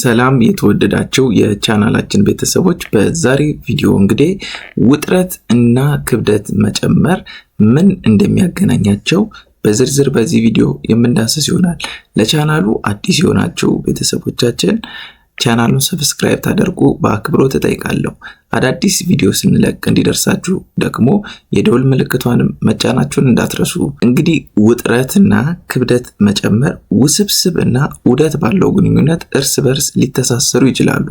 ሰላም የተወደዳችሁ የቻናላችን ቤተሰቦች፣ በዛሬ ቪዲዮ እንግዲህ ውጥረት እና ክብደት መጨመር ምን እንደሚያገናኛቸው በዝርዝር በዚህ ቪዲዮ የምንዳስስ ይሆናል። ለቻናሉ አዲስ የሆናችሁ ቤተሰቦቻችን ቻናሉን ሰብስክራይብ ታደርጉ በአክብሮት እጠይቃለሁ። አዳዲስ ቪዲዮ ስንለቅ እንዲደርሳችሁ ደግሞ የደወል ምልክቷንም መጫናችሁን እንዳትረሱ። እንግዲህ ውጥረትና ክብደት መጨመር ውስብስብ እና ዑደት ባለው ግንኙነት እርስ በርስ ሊተሳሰሩ ይችላሉ።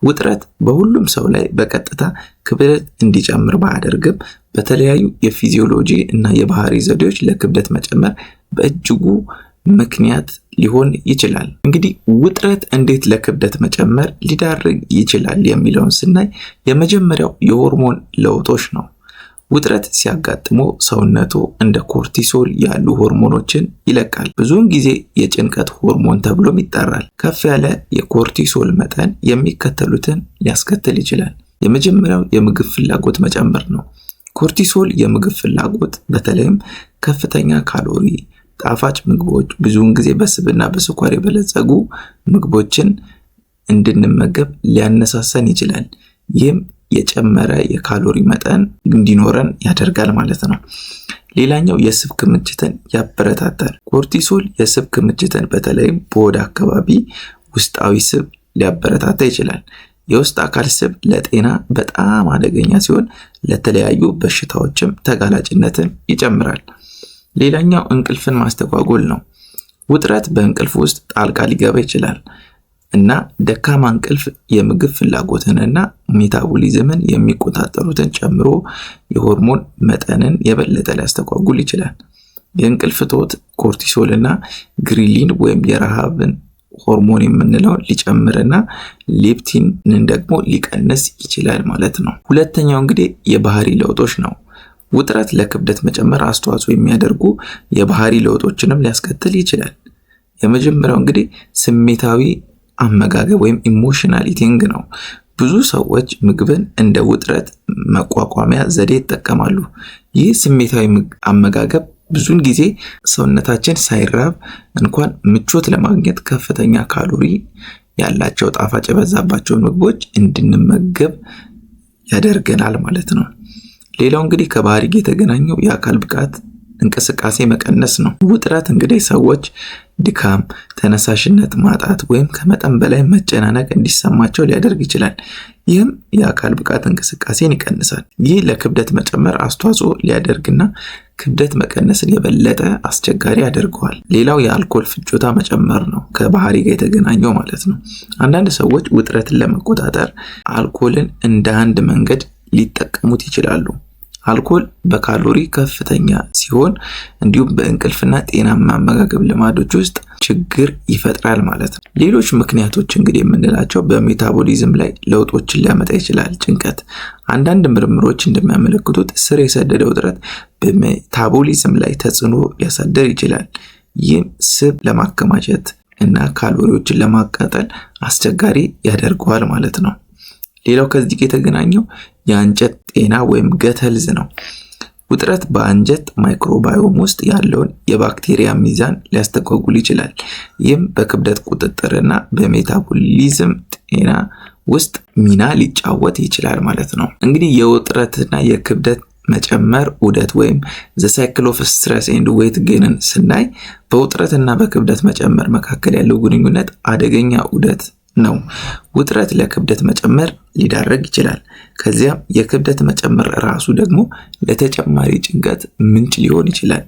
ውጥረት በሁሉም ሰው ላይ በቀጥታ ክብደት እንዲጨምር ባያደርግም በተለያዩ የፊዚዮሎጂ እና የባህሪ ዘዴዎች ለክብደት መጨመር በእጅጉ ምክንያት ሊሆን ይችላል። እንግዲህ ውጥረት እንዴት ለክብደት መጨመር ሊዳርግ ይችላል የሚለውን ስናይ የመጀመሪያው የሆርሞን ለውጦች ነው። ውጥረት ሲያጋጥመው ሰውነቱ እንደ ኮርቲሶል ያሉ ሆርሞኖችን ይለቃል። ብዙውን ጊዜ የጭንቀት ሆርሞን ተብሎም ይጠራል። ከፍ ያለ የኮርቲሶል መጠን የሚከተሉትን ሊያስከትል ይችላል። የመጀመሪያው የምግብ ፍላጎት መጨመር ነው። ኮርቲሶል የምግብ ፍላጎት በተለይም ከፍተኛ ካሎሪ ጣፋጭ ምግቦች፣ ብዙውን ጊዜ በስብና በስኳር የበለጸጉ ምግቦችን እንድንመገብ ሊያነሳሳን ይችላል። ይህም የጨመረ የካሎሪ መጠን እንዲኖረን ያደርጋል ማለት ነው። ሌላኛው የስብ ክምችትን ያበረታታል። ኮርቲሶል የስብ ክምችትን በተለይም በሆድ አካባቢ ውስጣዊ ስብ ሊያበረታታ ይችላል። የውስጥ አካል ስብ ለጤና በጣም አደገኛ ሲሆን ለተለያዩ በሽታዎችም ተጋላጭነትን ይጨምራል። ሌላኛው እንቅልፍን ማስተጓጎል ነው። ውጥረት በእንቅልፍ ውስጥ ጣልቃ ሊገባ ይችላል እና ደካማ እንቅልፍ የምግብ ፍላጎትንና ሜታቦሊዝምን የሚቆጣጠሩትን ጨምሮ የሆርሞን መጠንን የበለጠ ሊያስተጓጉል ይችላል። የእንቅልፍ እጦት ኮርቲሶልና ግሪሊን ወይም የረሃብን ሆርሞን የምንለው ሊጨምርና ሌፕቲንን ደግሞ ሊቀንስ ይችላል ማለት ነው። ሁለተኛው እንግዲህ የባህሪ ለውጦች ነው። ውጥረት ለክብደት መጨመር አስተዋጽኦ የሚያደርጉ የባህሪ ለውጦችንም ሊያስከትል ይችላል። የመጀመሪያው እንግዲህ ስሜታዊ አመጋገብ ወይም ኢሞሽናል ኢቲንግ ነው። ብዙ ሰዎች ምግብን እንደ ውጥረት መቋቋሚያ ዘዴ ይጠቀማሉ። ይህ ስሜታዊ አመጋገብ ብዙውን ጊዜ ሰውነታችን ሳይራብ እንኳን ምቾት ለማግኘት ከፍተኛ ካሎሪ ያላቸው ጣፋጭ የበዛባቸውን ምግቦች እንድንመገብ ያደርገናል ማለት ነው። ሌላው እንግዲህ ከባህሪ ጋር የተገናኘው የአካል ብቃት እንቅስቃሴ መቀነስ ነው። ውጥረት እንግዲህ ሰዎች ድካም፣ ተነሳሽነት ማጣት ወይም ከመጠን በላይ መጨናነቅ እንዲሰማቸው ሊያደርግ ይችላል። ይህም የአካል ብቃት እንቅስቃሴን ይቀንሳል። ይህ ለክብደት መጨመር አስተዋጽኦ ሊያደርግና ክብደት መቀነስን የበለጠ አስቸጋሪ ያደርገዋል። ሌላው የአልኮል ፍጆታ መጨመር ነው፣ ከባህሪ ጋር የተገናኘው ማለት ነው። አንዳንድ ሰዎች ውጥረትን ለመቆጣጠር አልኮልን እንደ አንድ መንገድ ሊጠቀሙት ይችላሉ። አልኮል በካሎሪ ከፍተኛ ሲሆን እንዲሁም በእንቅልፍና ጤናማ አመጋገብ ልማዶች ውስጥ ችግር ይፈጥራል ማለት ነው። ሌሎች ምክንያቶች እንግዲህ የምንላቸው በሜታቦሊዝም ላይ ለውጦችን ሊያመጣ ይችላል። ጭንቀት አንዳንድ ምርምሮች እንደሚያመለክቱት ስር የሰደደ ውጥረት በሜታቦሊዝም ላይ ተጽዕኖ ሊያሳድር ይችላል። ይህም ስብ ለማከማቸት እና ካሎሪዎችን ለማቃጠል አስቸጋሪ ያደርገዋል ማለት ነው። ሌላው ከዚህ ጋር የተገናኘው የአንጀት ጤና ወይም ገት ሄልዝ ነው። ውጥረት በአንጀት ማይክሮባዮም ውስጥ ያለውን የባክቴሪያ ሚዛን ሊያስተጓጉል ይችላል። ይህም በክብደት ቁጥጥርና በሜታቦሊዝም ጤና ውስጥ ሚና ሊጫወት ይችላል ማለት ነው። እንግዲህ የውጥረትና የክብደት መጨመር ዑደት ወይም ዘ ሳይክል ኦፍ ስትረስ ኤንድ ዌይት ጌንን ስናይ በውጥረትና በክብደት መጨመር መካከል ያለው ግንኙነት አደገኛ ዑደት ነው። ውጥረት ለክብደት መጨመር ሊዳረግ ይችላል። ከዚያም የክብደት መጨመር ራሱ ደግሞ ለተጨማሪ ጭንቀት ምንጭ ሊሆን ይችላል።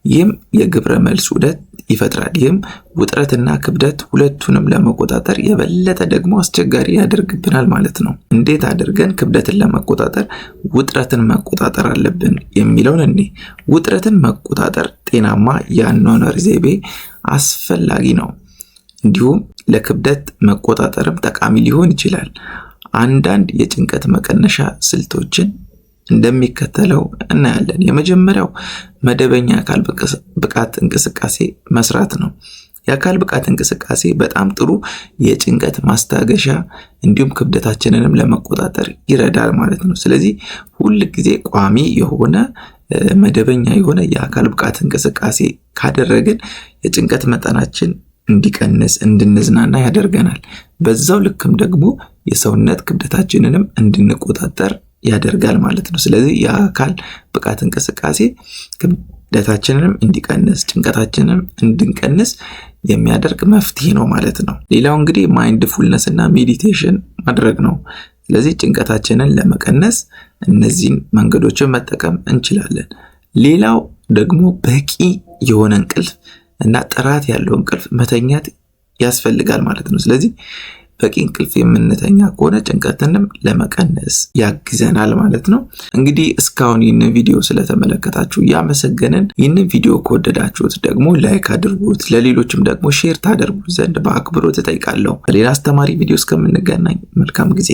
ይህም የግብረ መልስ ዑደት ይፈጥራል። ይህም ውጥረትና ክብደት ሁለቱንም ለመቆጣጠር የበለጠ ደግሞ አስቸጋሪ ያደርግብናል ማለት ነው። እንዴት አድርገን ክብደትን ለመቆጣጠር ውጥረትን መቆጣጠር አለብን የሚለውን እኔ ውጥረትን መቆጣጠር ጤናማ የአኗኗር ዘይቤ አስፈላጊ ነው። እንዲሁም ለክብደት መቆጣጠርም ጠቃሚ ሊሆን ይችላል። አንዳንድ የጭንቀት መቀነሻ ስልቶችን እንደሚከተለው እናያለን። የመጀመሪያው መደበኛ የአካል ብቃት እንቅስቃሴ መስራት ነው። የአካል ብቃት እንቅስቃሴ በጣም ጥሩ የጭንቀት ማስታገሻ እንዲሁም ክብደታችንንም ለመቆጣጠር ይረዳል ማለት ነው። ስለዚህ ሁል ጊዜ ቋሚ የሆነ መደበኛ የሆነ የአካል ብቃት እንቅስቃሴ ካደረግን የጭንቀት መጠናችን እንዲቀንስ እንድንዝናና ያደርገናል። በዛው ልክም ደግሞ የሰውነት ክብደታችንንም እንድንቆጣጠር ያደርጋል ማለት ነው። ስለዚህ የአካል ብቃት እንቅስቃሴ ክብደታችንንም እንዲቀንስ ጭንቀታችንንም እንድንቀንስ የሚያደርግ መፍትሄ ነው ማለት ነው። ሌላው እንግዲህ ማይንድፉልነስ እና ሜዲቴሽን ማድረግ ነው። ስለዚህ ጭንቀታችንን ለመቀነስ እነዚህን መንገዶችን መጠቀም እንችላለን። ሌላው ደግሞ በቂ የሆነ እንቅልፍ እና ጥራት ያለው እንቅልፍ መተኛት ያስፈልጋል ማለት ነው። ስለዚህ በቂ እንቅልፍ የምንተኛ ከሆነ ጭንቀትንም ለመቀነስ ያግዘናል ማለት ነው። እንግዲህ እስካሁን ይህንን ቪዲዮ ስለተመለከታችሁ ያመሰገንን። ይህንን ቪዲዮ ከወደዳችሁት ደግሞ ላይክ አድርጉት፣ ለሌሎችም ደግሞ ሼር ታደርጉት ዘንድ በአክብሮት እጠይቃለሁ። በሌላ አስተማሪ ቪዲዮ እስከምንገናኝ መልካም ጊዜ